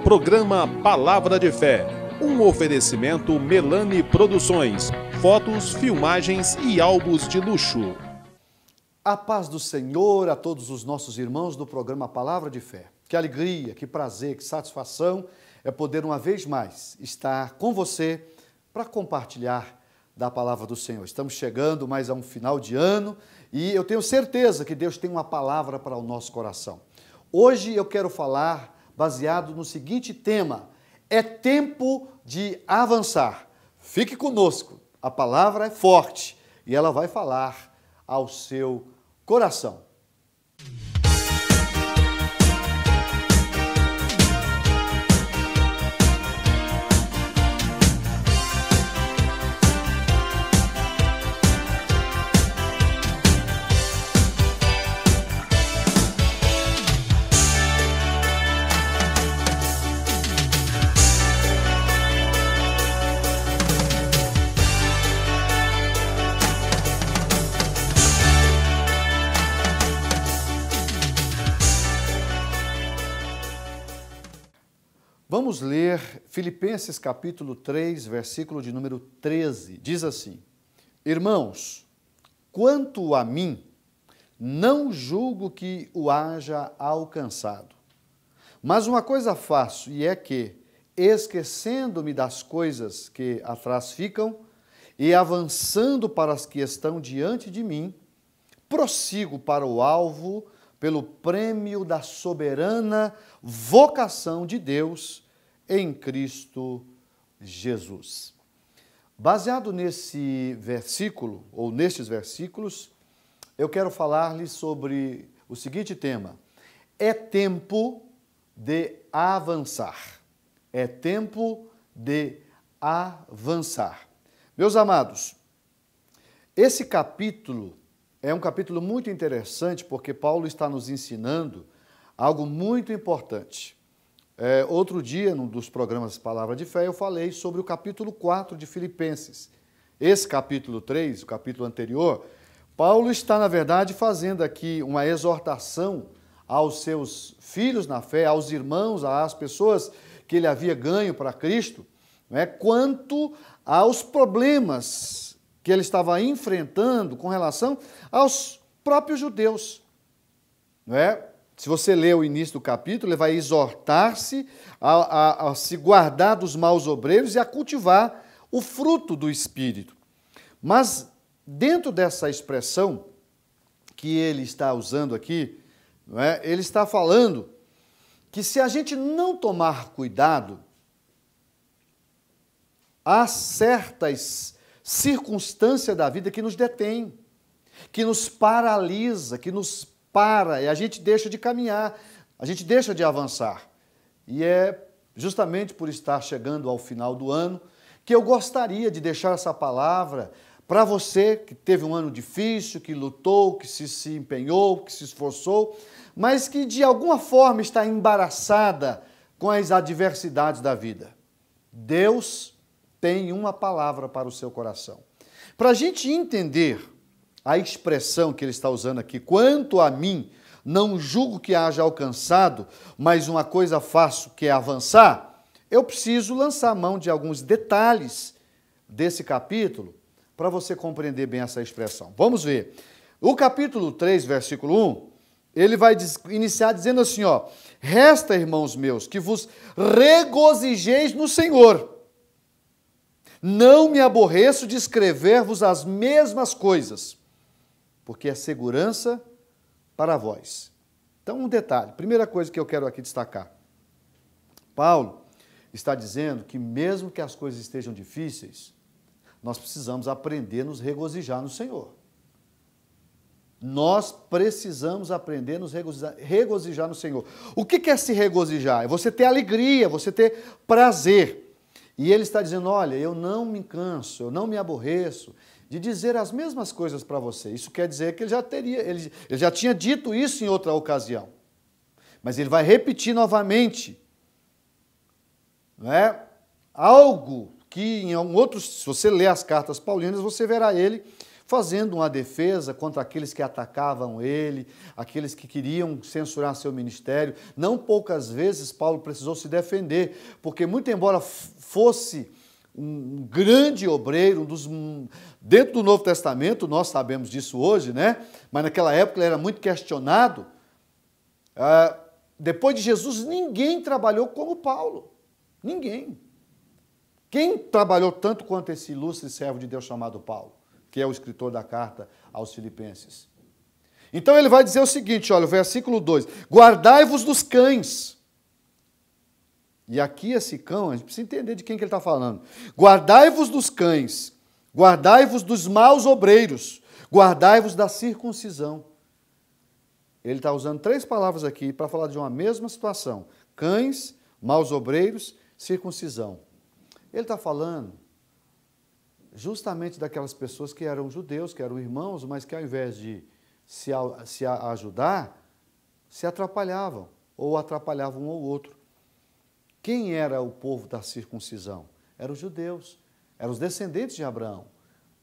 Programa Palavra de Fé, um oferecimento Melani Produções, fotos, filmagens e álbuns de luxo. A paz do Senhor a todos os nossos irmãos do programa Palavra de Fé. Que alegria, que prazer, que satisfação é poder uma vez mais estar com você para compartilhar da Palavra do Senhor. Estamos chegando mais a um final de ano e eu tenho certeza que Deus tem uma palavra para o nosso coração. Hoje eu quero falar baseado no seguinte tema: é tempo de avançar. Fique conosco, a palavra é forte e ela vai falar ao seu coração. Vamos ler Filipenses capítulo 3, versículo de número 13. Diz assim: Irmãos, quanto a mim, não julgo que o haja alcançado. Mas uma coisa faço, e é que, esquecendo-me das coisas que atrás ficam e avançando para as que estão diante de mim, prossigo para o alvo pelo prêmio da soberana vocação de Deus em Cristo Jesus. Baseado nesse versículo, ou nestes versículos, eu quero falar-lhes sobre o seguinte tema: é tempo de avançar. É tempo de avançar. Meus amados, esse capítulo é um capítulo muito interessante porque Paulo está nos ensinando algo muito importante. Outro dia, num dos programas Palavra de Fé, eu falei sobre o capítulo 4 de Filipenses. Esse capítulo 3, o capítulo anterior, Paulo está, na verdade, fazendo aqui uma exortação aos seus filhos na fé, aos irmãos, às pessoas que ele havia ganho para Cristo, quanto aos problemas que ele estava enfrentando com relação aos próprios judeus. Se você ler o início do capítulo, ele vai exortar-se a se guardar dos maus obreiros e a cultivar o fruto do Espírito. Mas, dentro dessa expressão que ele está usando aqui, ele está falando que se a gente não tomar cuidado, há certas circunstâncias da vida que nos detêm, que nos paralisa, que nos para, e a gente deixa de caminhar, a gente deixa de avançar. E é justamente por estar chegando ao final do ano que eu gostaria de deixar essa palavra para você que teve um ano difícil, que lutou, que se empenhou, que se esforçou, mas que de alguma forma está embaraçada com as adversidades da vida. Deus tem uma palavra para o seu coração. Para a gente entender a expressão que ele está usando aqui, quanto a mim, não julgo que haja alcançado, mas uma coisa faço, que é avançar, eu preciso lançar mão de alguns detalhes desse capítulo para você compreender bem essa expressão. Vamos ver. O capítulo 3, versículo 1, ele vai iniciar dizendo assim, resta, irmãos meus, que vos regozijeis no Senhor. Não me aborreço de escrever-vos as mesmas coisas, porque é segurança para vós. Então, um detalhe, primeira coisa que eu quero aqui destacar. Paulo está dizendo que mesmo que as coisas estejam difíceis, nós precisamos aprender a nos regozijar no Senhor. Nós precisamos aprender a nos regozijar no Senhor. O que é se regozijar? É você ter alegria, você ter prazer. E ele está dizendo, olha, eu não me canso, eu não me aborreço de dizer as mesmas coisas para você. Isso quer dizer que ele já tinha dito isso em outra ocasião. Mas ele vai repetir novamente. Algo que em outros, se você ler as cartas paulinas, você verá ele fazendo uma defesa contra aqueles que atacavam ele, aqueles que queriam censurar seu ministério. Não poucas vezes Paulo precisou se defender, porque muito embora fosse um grande obreiro, dentro do Novo Testamento, nós sabemos disso hoje, né? Mas naquela época ele era muito questionado. Depois de Jesus, ninguém trabalhou como Paulo. Ninguém. Quem trabalhou tanto quanto esse ilustre servo de Deus chamado Paulo, que é o escritor da carta aos Filipenses? Então ele vai dizer o seguinte, olha, o versículo 2, guardai-vos dos cães. E aqui esse cão, a gente precisa entender de quem que ele está falando. Guardai-vos dos cães, guardai-vos dos maus obreiros, guardai-vos da circuncisão. Ele está usando 3 palavras aqui para falar de uma mesma situação. Cães, maus obreiros, circuncisão. Ele está falando justamente daquelas pessoas que eram judeus, que eram irmãos, mas que ao invés de se ajudar, se atrapalhavam, ou atrapalhavam um ou outro. Quem era o povo da circuncisão? Eram os judeus, eram os descendentes de Abraão.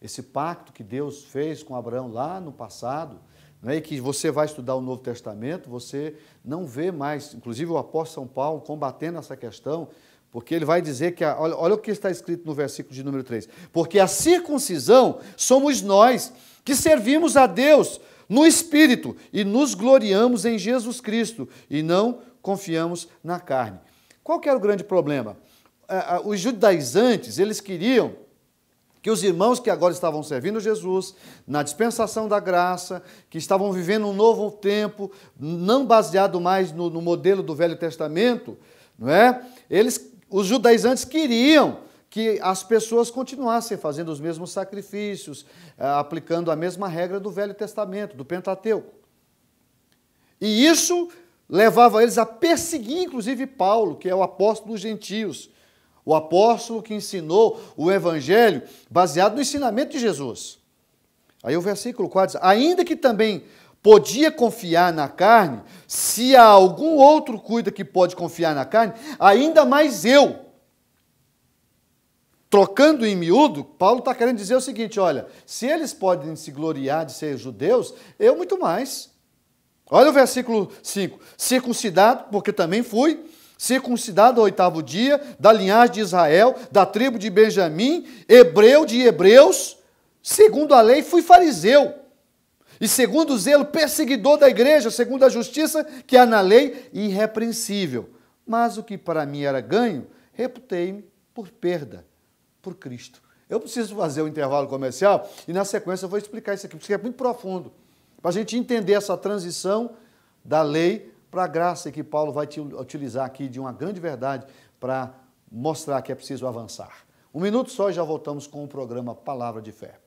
Esse pacto que Deus fez com Abraão lá no passado, né, e que você vai estudar o Novo Testamento, você não vê mais, inclusive o apóstolo São Paulo combatendo essa questão, porque ele vai dizer que, olha o que está escrito no versículo de número 3, porque a circuncisão somos nós que servimos a Deus no Espírito e nos gloriamos em Jesus Cristo e não confiamos na carne. Qual que era o grande problema? Os judaizantes, eles queriam que os irmãos que agora estavam servindo Jesus, na dispensação da graça, que estavam vivendo um novo tempo, não baseado mais no modelo do Velho Testamento, não é? Os judaizantes queriam que as pessoas continuassem fazendo os mesmos sacrifícios, aplicando a mesma regra do Velho Testamento, do Pentateuco. E isso levava eles a perseguir, inclusive, Paulo, que é o apóstolo dos gentios, o apóstolo que ensinou o evangelho baseado no ensinamento de Jesus. Aí o versículo 4 diz, ainda que também podia confiar na carne, se há algum outro cuida que pode confiar na carne, ainda mais eu. Trocando em miúdo, Paulo está querendo dizer o seguinte, olha, se eles podem se gloriar de ser judeus, eu muito mais. Olha o versículo 5, circuncidado, porque também fui, circuncidado ao 8º dia, da linhagem de Israel, da tribo de Benjamim, hebreu de hebreus, segundo a lei fui fariseu, e segundo o zelo perseguidor da igreja, segundo a justiça que há na lei, irrepreensível. Mas o que para mim era ganho, reputei-me por perda, por Cristo. Eu preciso fazer um intervalo comercial e na sequência eu vou explicar isso aqui, porque é muito profundo, para a gente entender essa transição da lei para a graça que Paulo vai utilizar aqui de uma grande verdade para mostrar que é preciso avançar. Um minuto só e já voltamos com o programa Palavra de Fé.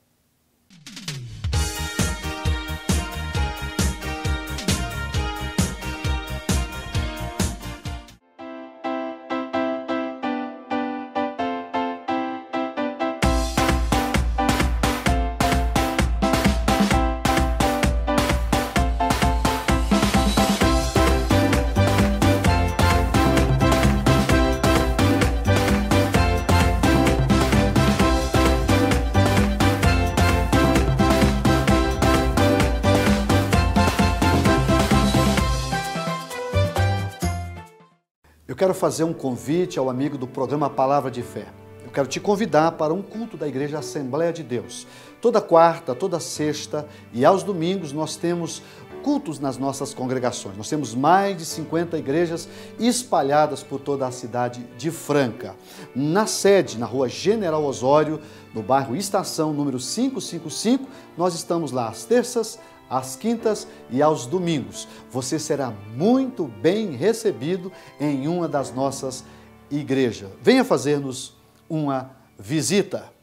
Eu quero fazer um convite ao amigo do programa Palavra de Fé. Eu quero te convidar para um culto da Igreja Assembleia de Deus. Toda quarta, toda sexta e aos domingos nós temos cultos nas nossas congregações. Nós temos mais de 50 igrejas espalhadas por toda a cidade de Franca. Na sede, na rua General Osório, no bairro Estação, número 555, nós estamos lá às terças, às quintas e aos domingos. Você será muito bem recebido em uma das nossas igrejas. Venha fazer-nos uma visita.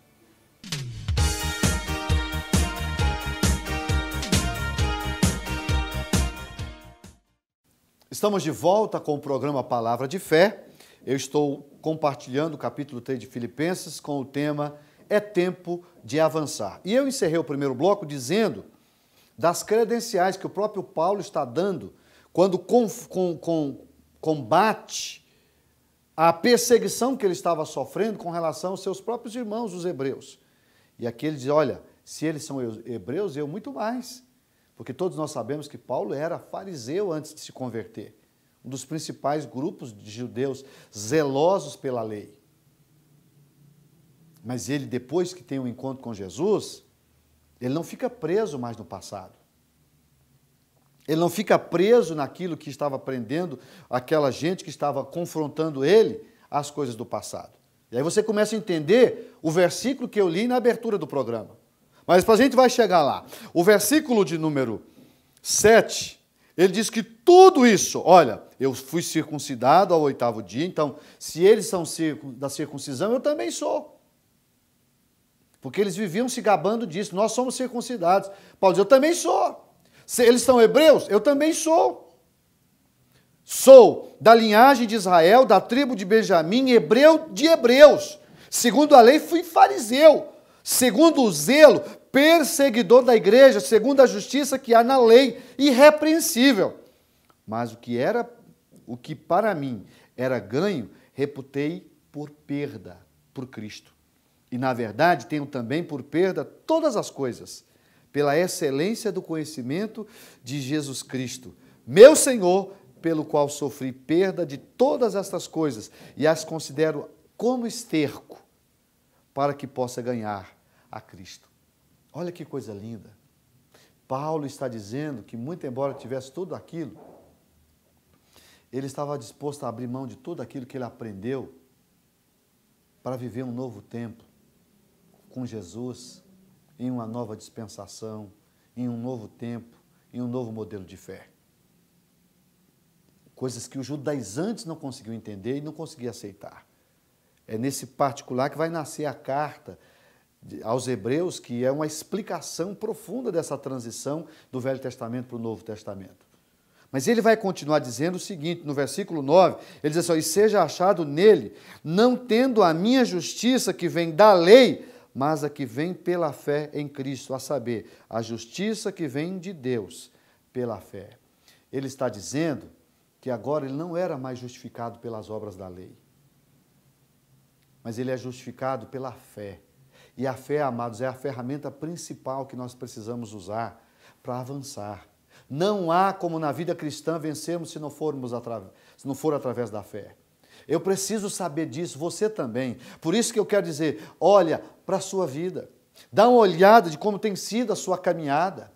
Estamos de volta com o programa Palavra de Fé. Eu estou compartilhando o capítulo 3 de Filipenses com o tema É Tempo de Avançar. E eu encerrei o primeiro bloco dizendo das credenciais que o próprio Paulo está dando quando combate a perseguição que ele estava sofrendo com relação aos seus próprios irmãos, os hebreus. E aqui ele diz, olha, Se eles são hebreus, eu muito mais. Porque todos nós sabemos que Paulo era fariseu antes de se converter. Um dos principais grupos de judeus zelosos pela lei. Mas ele, depois que tem um encontro com Jesus, ele não fica preso mais no passado. Ele não fica preso naquilo que estava aprendendo, aquela gente que estava confrontando ele, as coisas do passado. E aí você começa a entender o versículo que eu li na abertura do programa. Mas a gente vai chegar lá. O versículo de número 7, ele diz que tudo isso, olha, eu fui circuncidado ao 8º dia, então, se eles são da circuncisão, eu também sou. Porque eles viviam se gabando disso, nós somos circuncidados. Paulo diz, eu também sou. Se eles são hebreus, eu também sou. Sou da linhagem de Israel, da tribo de Benjamim, hebreu de hebreus. Segundo a lei, fui fariseu. Segundo o zelo, perseguidor da igreja, segundo a justiça que há na lei, irrepreensível. Mas o que para mim era ganho, reputei por perda, por Cristo. E, na verdade, tenho também por perda todas as coisas, pela excelência do conhecimento de Jesus Cristo, meu Senhor, pelo qual sofri perda de todas estas coisas e as considero como esterco, para que possa ganhar a Cristo. Olha que coisa linda. Paulo está dizendo que, muito embora tivesse tudo aquilo, ele estava disposto a abrir mão de tudo aquilo que ele aprendeu para viver um novo tempo com Jesus, em uma nova dispensação, em um novo tempo, em um novo modelo de fé. Coisas que os judaizantes não conseguiam entender e não conseguiam aceitar. É nesse particular que vai nascer a carta aos Hebreus, que é uma explicação profunda dessa transição do Velho Testamento para o Novo Testamento. Mas ele vai continuar dizendo o seguinte, no versículo 9, ele diz assim, e seja achado nele, não tendo a minha justiça que vem da lei, mas a que vem pela fé em Cristo, a saber, a justiça que vem de Deus pela fé. Ele está dizendo que agora ele não era mais justificado pelas obras da lei, mas ele é justificado pela fé. E a fé, amados, é a ferramenta principal que nós precisamos usar para avançar. Não há como na vida cristã vencermos se não for através da fé. Eu preciso saber disso, você também. Por isso que eu quero dizer, olha para a sua vida. Dá uma olhada de como tem sido a sua caminhada.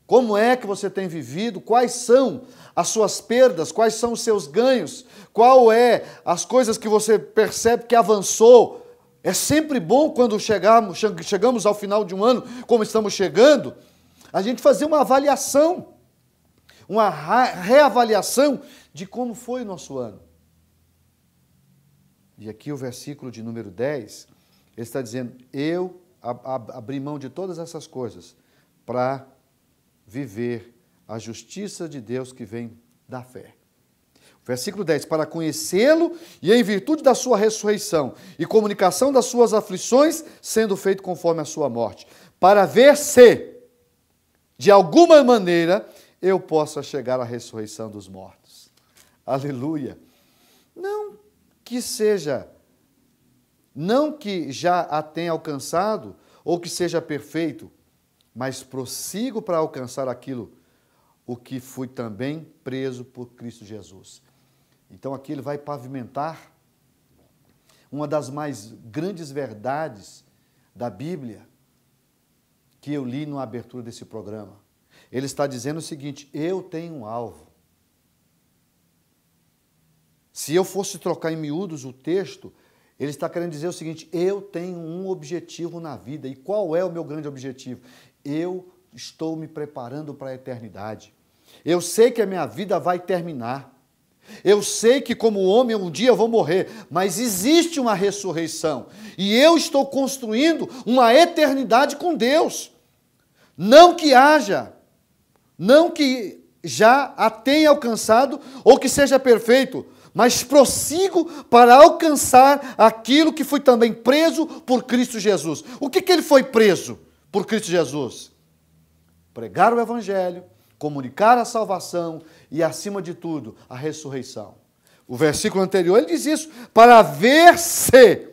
Como é que você tem vivido? Quais são as suas perdas? Quais são os seus ganhos? Qual é as coisas que você percebe que avançou? É sempre bom quando chegamos ao final de um ano, como estamos chegando, a gente fazer uma avaliação, uma reavaliação de como foi o nosso ano. E aqui o versículo de número 10, ele está dizendo, eu abri mão de todas essas coisas para viver a justiça de Deus que vem da fé. Versículo 10, para conhecê-lo e em virtude da sua ressurreição e comunicação das suas aflições, sendo feito conforme a sua morte, para ver se, de alguma maneira, eu possa chegar à ressurreição dos mortos. Aleluia! Não que já a tenha alcançado ou que seja perfeito, mas prossigo para alcançar aquilo o que fui também preso por Cristo Jesus. Então aqui ele vai pavimentar uma das mais grandes verdades da Bíblia que eu li na abertura desse programa. Ele está dizendo o seguinte, eu tenho um alvo. Se eu fosse trocar em miúdos o texto, ele está querendo dizer o seguinte, eu tenho um objetivo na vida. E qual é o meu grande objetivo? Eu estou me preparando para a eternidade. Eu sei que a minha vida vai terminar. Eu sei que como homem um dia eu vou morrer, mas existe uma ressurreição. E eu estou construindo uma eternidade com Deus. Não que já a tenha alcançado ou que seja perfeito, mas prossigo para alcançar aquilo que foi também preso por Cristo Jesus. O que ele foi preso por Cristo Jesus? Pregar o Evangelho, comunicar a salvação e, acima de tudo, a ressurreição. O versículo anterior, ele diz isso, para ver se,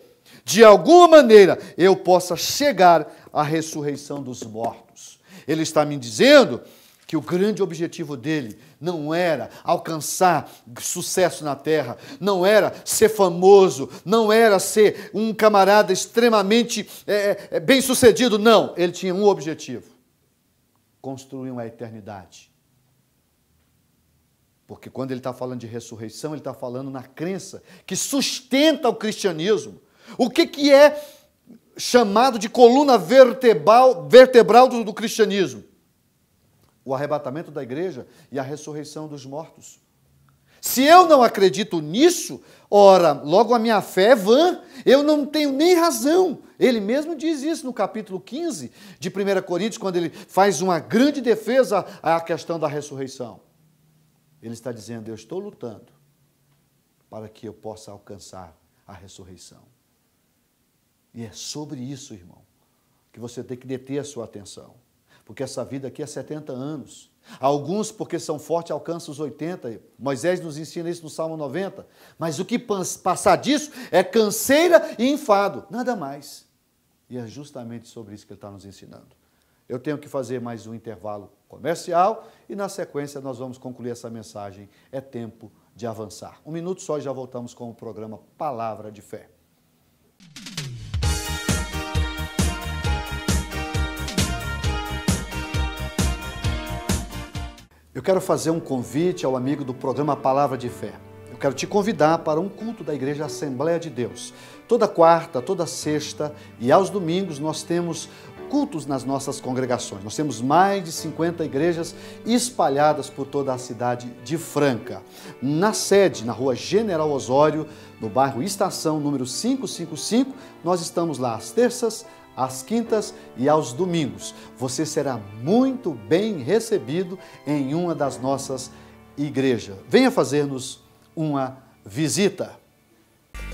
de alguma maneira, eu possa chegar a ressurreição dos mortos. Ele está me dizendo que o grande objetivo dele não era alcançar sucesso na terra, não era ser famoso, não era ser um camarada extremamente bem-sucedido, não. Ele tinha um objetivo: construir uma eternidade. Porque quando ele está falando de ressurreição, ele está falando na crença que sustenta o cristianismo. O que é chamado de coluna vertebral do cristianismo? O arrebatamento da igreja e a ressurreição dos mortos. Se eu não acredito nisso, ora, logo a minha fé é vã, eu não tenho nem razão. Ele mesmo diz isso no capítulo 15 de 1 Coríntios, quando ele faz uma grande defesa à questão da ressurreição. Ele está dizendo: eu estou lutando para que eu possa alcançar a ressurreição. E é sobre isso, irmão, que você tem que deter a sua atenção. Porque essa vida aqui é 70 anos. Alguns, porque são fortes, alcançam os 80. Moisés nos ensina isso no Salmo 90. Mas o que passar disso é canseira e enfado, nada mais. E é justamente sobre isso que ele está nos ensinando. Eu tenho que fazer mais um intervalo comercial e, na sequência, nós vamos concluir essa mensagem. É tempo de avançar. 1 minuto só e já voltamos com o programa Palavra de Fé. Eu quero fazer um convite ao amigo do programa Palavra de Fé. Eu quero te convidar para um culto da Igreja Assembleia de Deus. Toda quarta, toda sexta e aos domingos nós temos cultos nas nossas congregações. Nós temos mais de 50 igrejas espalhadas por toda a cidade de Franca. Na sede, na rua General Osório, no bairro Estação, número 555, nós estamos lá às terças, às quintas e aos domingos. Você será muito bem recebido em uma das nossas igrejas. Venha fazer-nos uma visita.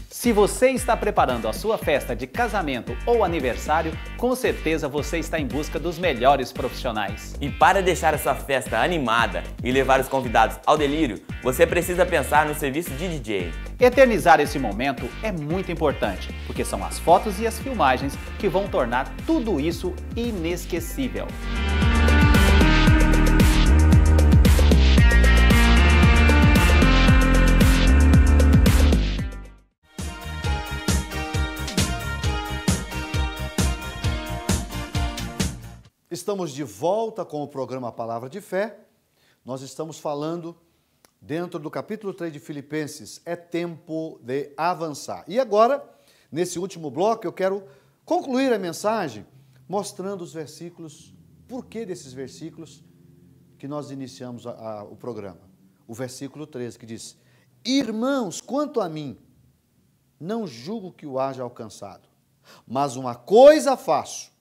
Se você está preparando a sua festa de casamento ou aniversário, com certeza você está em busca dos melhores profissionais. E para deixar essa festa animada e levar os convidados ao delírio, você precisa pensar no serviço de DJ. Eternizar esse momento é muito importante, porque são as fotos e as filmagens que vão tornar tudo isso inesquecível. Estamos de volta com o programa Palavra de Fé. Nós estamos falando dentro do capítulo 3 de Filipenses, é tempo de avançar. E agora, nesse último bloco, eu quero concluir a mensagem mostrando os versículos, por que desses versículos que nós iniciamos o programa. O versículo 13 que diz: irmãos, quanto a mim, não julgo que o haja alcançado, mas uma coisa faço,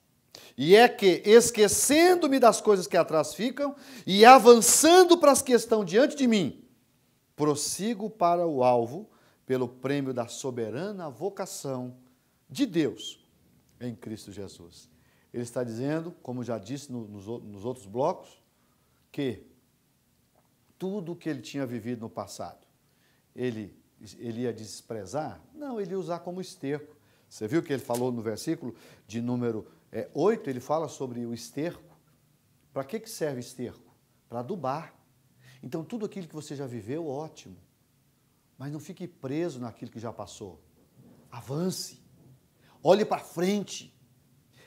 e é que, esquecendo-me das coisas que atrás ficam e avançando para as que estão diante de mim, prossigo para o alvo pelo prêmio da soberana vocação de Deus em Cristo Jesus. Ele está dizendo, como já disse nos outros blocos, que tudo o que ele tinha vivido no passado, ele ia desprezar? Não, ele ia usar como esterco. Você viu que ele falou no versículo de número 8, ele fala sobre o esterco. Para que serve esterco? Para adubar. Então, tudo aquilo que você já viveu, ótimo. Mas não fique preso naquilo que já passou. Avance. Olhe para frente.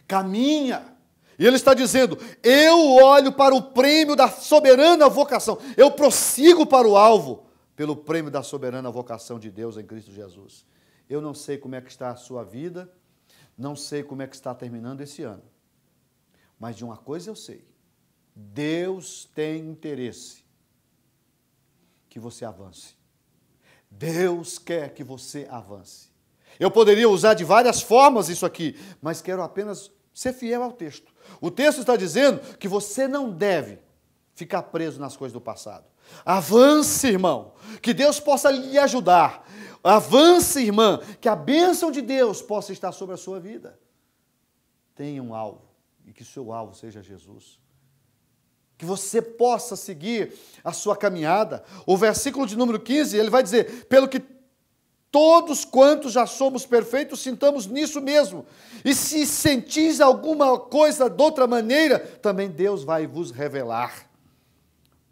Caminha. E ele está dizendo, eu olho para o prêmio da soberana vocação. Eu prossigo para o alvo pelo prêmio da soberana vocação de Deus em Cristo Jesus. Eu não sei como é que está a sua vida, não sei como é que está terminando esse ano. Mas de uma coisa eu sei, Deus tem interesse que você avance. Deus quer que você avance. Eu poderia usar de várias formas isso aqui, mas quero apenas ser fiel ao texto. O texto está dizendo que você não deve ficar preso nas coisas do passado. Avance, irmão, que Deus possa lhe ajudar. Avance, irmã, que a bênção de Deus possa estar sobre a sua vida. Tenha um alvo, e que o seu alvo seja Jesus. Que você possa seguir a sua caminhada. O versículo de número 15, ele vai dizer, pelo que Todos quantos já somos perfeitos, sintamos nisso mesmo. E se sentis alguma coisa de outra maneira, também Deus vai vos revelar.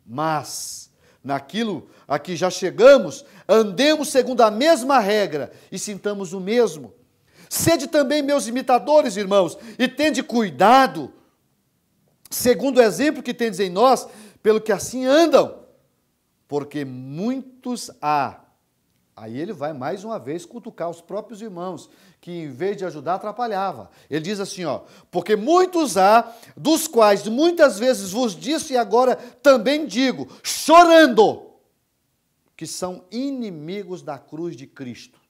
Mas, naquilo a que já chegamos, andemos segundo a mesma regra e sintamos o mesmo. Sede também meus imitadores, irmãos, e tende cuidado, segundo o exemplo que tendes em nós, pelo que assim andam. Porque muitos há. Aí ele vai mais uma vez cutucar os próprios irmãos, que em vez de ajudar, atrapalhava. Ele diz assim, porque muitos há, dos quais muitas vezes vos disse e agora também digo, chorando, que são inimigos da cruz de Cristo.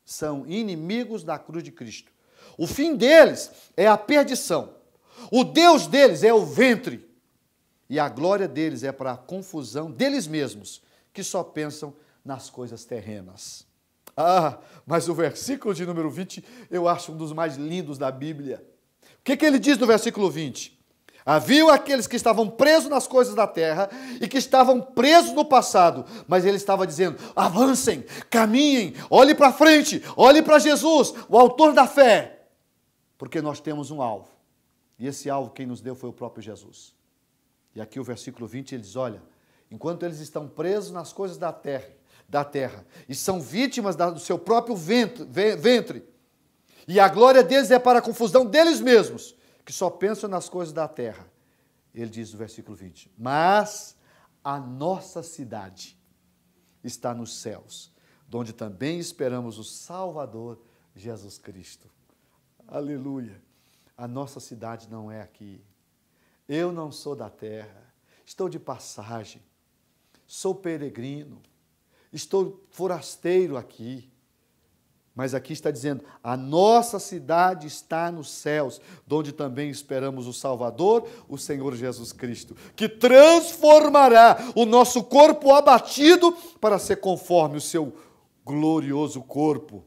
São inimigos da cruz de Cristo. O fim deles é a perdição. O Deus deles é o ventre. E a glória deles é para a confusão deles mesmos, que só pensam nas coisas terrenas. Mas o versículo de número 20, eu acho um dos mais lindos da Bíblia. O que ele diz no versículo 20? Havia aqueles que estavam presos nas coisas da terra e que estavam presos no passado, mas ele estava dizendo, avancem, caminhem, olhe para frente, olhe para Jesus, o autor da fé, porque nós temos um alvo. E esse alvo quem nos deu foi o próprio Jesus. E aqui o versículo 20 ele diz, olha, enquanto eles estão presos nas coisas da terra, e são vítimas do seu próprio ventre, e a glória deles é para a confusão deles mesmos, que só pensam nas coisas da terra. Ele diz no versículo 20, mas a nossa cidade está nos céus, donde também esperamos o Salvador, Jesus Cristo. Aleluia! A nossa cidade não é aqui. Eu não sou da terra, estou de passagem, sou peregrino, estou forasteiro aqui. Mas aqui está dizendo, a nossa cidade está nos céus, donde também esperamos o Salvador, o Senhor Jesus Cristo, que transformará o nosso corpo abatido para ser conforme o seu glorioso corpo,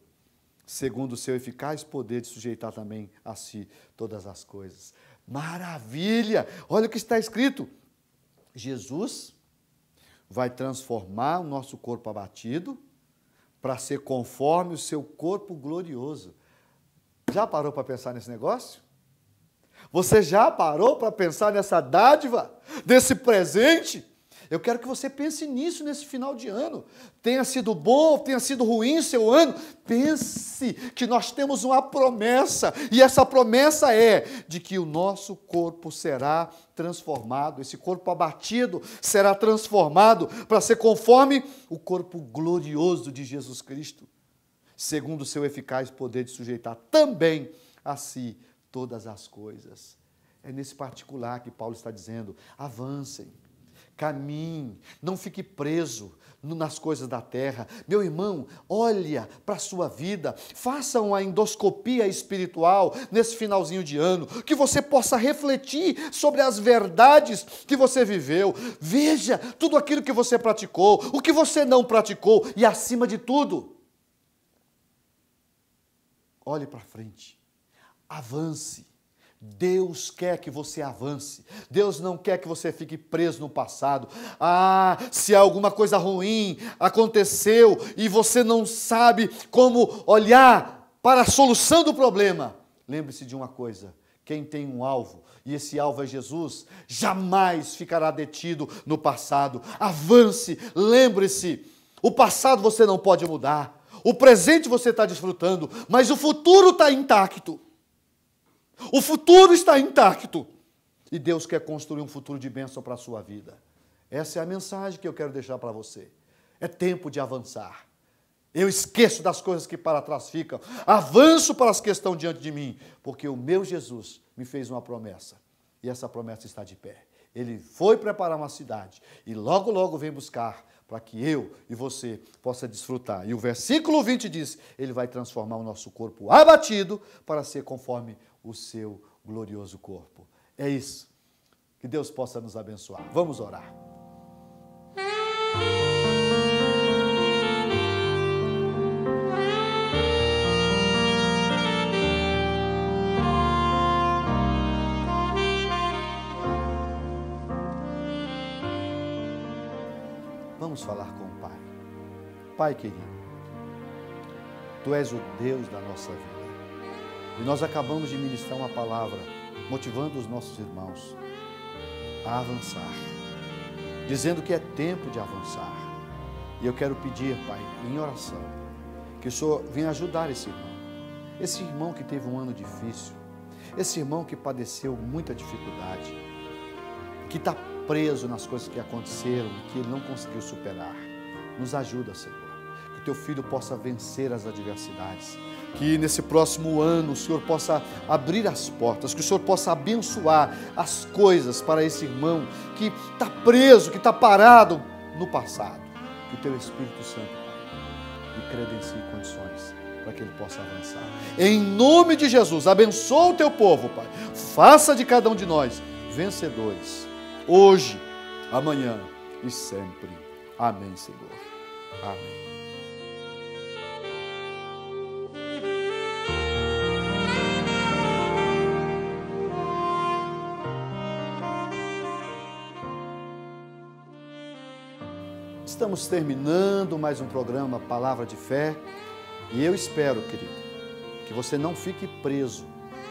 segundo o seu eficaz poder de sujeitar também a si todas as coisas. Maravilha! Olha o que está escrito. Jesus vai transformar o nosso corpo abatido para ser conforme o seu corpo glorioso. Já parou para pensar nesse negócio? Você já parou para pensar nessa dádiva, desse presente? Eu quero que você pense nisso nesse final de ano. Tenha sido bom, tenha sido ruim seu ano, pense que nós temos uma promessa, e essa promessa é de que o nosso corpo será transformado, esse corpo abatido será transformado para ser conforme o corpo glorioso de Jesus Cristo, segundo o seu eficaz poder de sujeitar também a si todas as coisas. É nesse particular que Paulo está dizendo, avancem, caminhe, não fique preso nas coisas da terra. Meu irmão, olha para a sua vida, faça uma endoscopia espiritual nesse finalzinho de ano, que você possa refletir sobre as verdades que você viveu. Veja tudo aquilo que você praticou, o que você não praticou e, acima de tudo, olhe para frente, avance. Deus quer que você avance. Deus não quer que você fique preso no passado. Se alguma coisa ruim aconteceu e você não sabe como olhar para a solução do problema, lembre-se de uma coisa: quem tem um alvo, e esse alvo é Jesus, jamais ficará detido no passado. Avance, lembre-se, o passado você não pode mudar, o presente você está desfrutando, mas o futuro está intacto. O futuro está intacto. E Deus quer construir um futuro de bênção para a sua vida. Essa é a mensagem que eu quero deixar para você. É tempo de avançar. Eu esqueço das coisas que para trás ficam. Avanço para as que estão diante de mim. Porque o meu Jesus me fez uma promessa. E essa promessa está de pé. Ele foi preparar uma cidade. E logo, logo vem buscar para que eu e você possa desfrutar. E o versículo 20 diz, ele vai transformar o nosso corpo abatido para ser conforme o seu glorioso corpo. É isso. Que Deus possa nos abençoar. Vamos orar. Vamos falar com o Pai. Pai querido, Tu és o Deus da nossa vida. E nós acabamos de ministrar uma palavra motivando os nossos irmãos a avançar, dizendo que é tempo de avançar. E eu quero pedir, Pai, em oração, que o Senhor venha ajudar esse irmão que teve um ano difícil, esse irmão que padeceu muita dificuldade, que está preso nas coisas que aconteceram e que ele não conseguiu superar. Nos ajuda, Senhor, que o teu filho possa vencer as adversidades, que nesse próximo ano o Senhor possa abrir as portas, que o Senhor possa abençoar as coisas para esse irmão que está preso, que está parado no passado. Que o teu Espírito Santo, Pai, lhe credencie condições para que ele possa avançar. Em nome de Jesus, abençoa o teu povo, Pai. Faça de cada um de nós vencedores, hoje, amanhã e sempre. Amém, Senhor. Amém. Estamos terminando mais um programa Palavra de Fé e eu espero, querido, que você não fique preso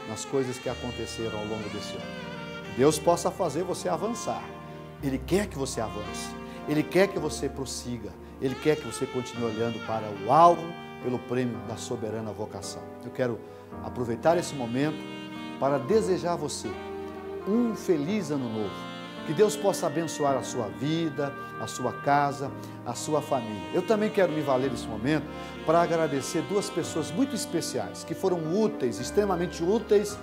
nas coisas que aconteceram ao longo desse ano. Deus possa fazer você avançar. Ele quer que você avance, Ele quer que você prossiga, Ele quer que você continue olhando para o alvo pelo prêmio da soberana vocação. Eu quero aproveitar esse momento para desejar a você um feliz ano novo. Que Deus possa abençoar a sua vida, a sua casa, a sua família. Eu também quero me valer desse momento para agradecer duas pessoas muito especiais, que foram úteis, extremamente úteis,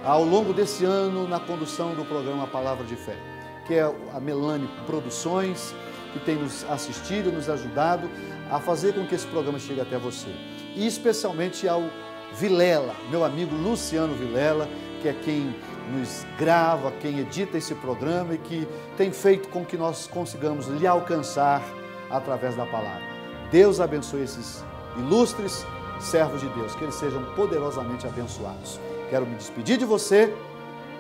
ao longo desse ano na condução do programa Palavra de Fé, que é a Melane Produções, que tem nos assistido, nos ajudado a fazer com que esse programa chegue até você. E especialmente ao Vilela, meu amigo Luciano Vilela, que é quem nos grava, quem edita esse programa e que tem feito com que nós consigamos lhe alcançar através da palavra. Deus abençoe esses ilustres servos de Deus, que eles sejam poderosamente abençoados. Quero me despedir de você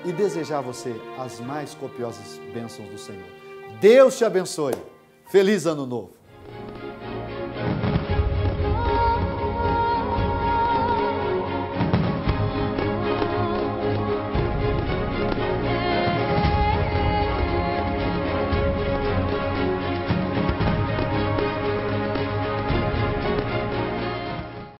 e desejar a você as mais copiosas bênçãos do Senhor. Deus te abençoe. Feliz Ano Novo.